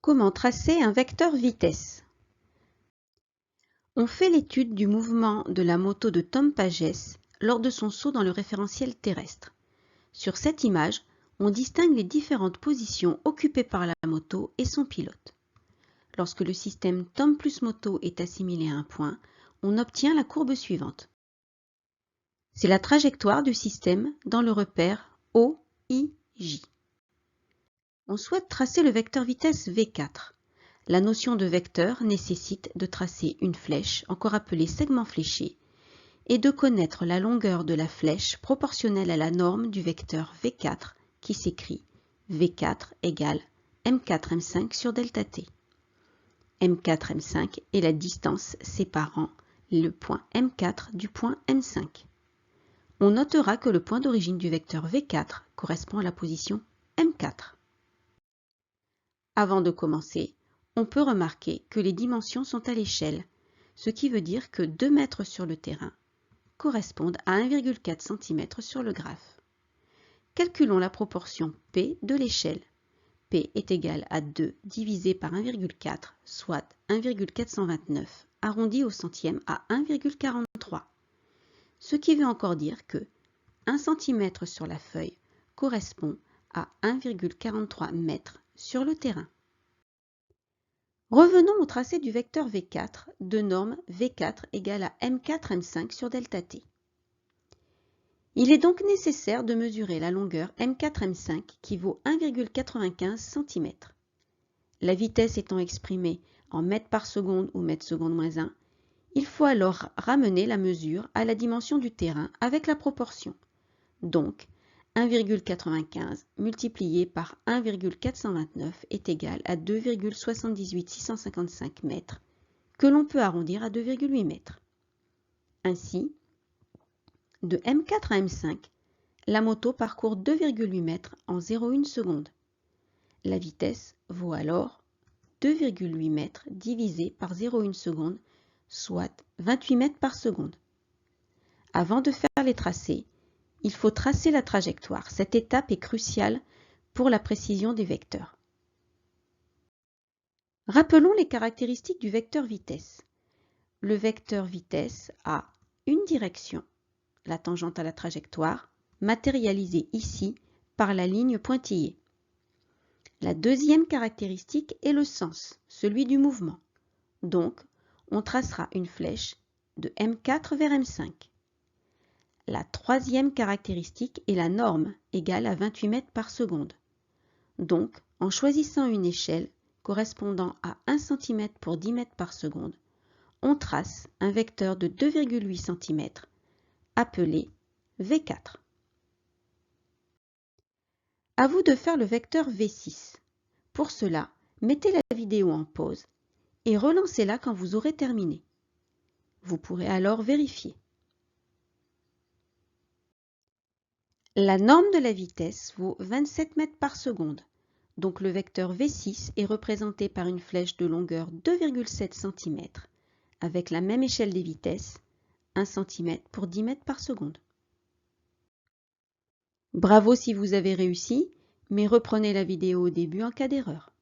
Comment tracer un vecteur vitesse? On fait l'étude du mouvement de la moto de Tom Pages lors de son saut dans le référentiel terrestre. Sur cette image, on distingue les différentes positions occupées par la moto et son pilote. Lorsque le système Tom plus moto est assimilé à un point, on obtient la courbe suivante. C'est la trajectoire du système dans le repère OIJ. On souhaite tracer le vecteur vitesse V4. La notion de vecteur nécessite de tracer une flèche, encore appelée segment fléché, et de connaître la longueur de la flèche proportionnelle à la norme du vecteur V4 qui s'écrit V4 égale M4M5 sur delta T. M4M5 est la distance séparant le point M4 du point M5. On notera que le point d'origine du vecteur V4 correspond à la position M4. Avant de commencer, on peut remarquer que les dimensions sont à l'échelle, ce qui veut dire que 2 mètres sur le terrain correspondent à 1,4 cm sur le graphe. Calculons la proportion P de l'échelle. P est égal à 2 divisé par 1,4, soit 1,429, arrondi au centième à 1,43. Ce qui veut encore dire que 1 cm sur la feuille correspond à 1,43 m sur le terrain. Revenons au tracé du vecteur V4 de norme V4 égale à M4M5 sur delta T. Il est donc nécessaire de mesurer la longueur M4M5 qui vaut 1,95 cm. La vitesse étant exprimée en mètres par seconde ou mètres seconde moins 1, il faut alors ramener la mesure à la dimension du terrain avec la proportion. Donc, 1,95 multiplié par 1,429 est égal à 2,78655 mètres, que l'on peut arrondir à 2,8 mètres. Ainsi, de M4 à M5, la moto parcourt 2,8 mètres en 0,1 seconde. La vitesse vaut alors 2,8 mètres divisé par 0,1 seconde, soit 28 mètres par seconde. Avant de faire les tracés, il faut tracer la trajectoire. Cette étape est cruciale pour la précision des vecteurs. Rappelons les caractéristiques du vecteur vitesse. Le vecteur vitesse a une direction, la tangente à la trajectoire, matérialisée ici par la ligne pointillée. La deuxième caractéristique est le sens, celui du mouvement. Donc, on tracera une flèche de M4 vers M5. La troisième caractéristique est la norme, égale à 28 mètres par seconde. Donc, en choisissant une échelle correspondant à 1 cm pour 10 mètres par seconde, on trace un vecteur de 2,8 cm, appelé V4. À vous de faire le vecteur V6. Pour cela, mettez la vidéo en pause et relancez-la quand vous aurez terminé. Vous pourrez alors vérifier. La norme de la vitesse vaut 27 mètres par seconde, donc le vecteur V6 est représenté par une flèche de longueur 2,7 cm, avec la même échelle des vitesses, 1 cm pour 10 mètres par seconde. Bravo si vous avez réussi, mais reprenez la vidéo au début en cas d'erreur.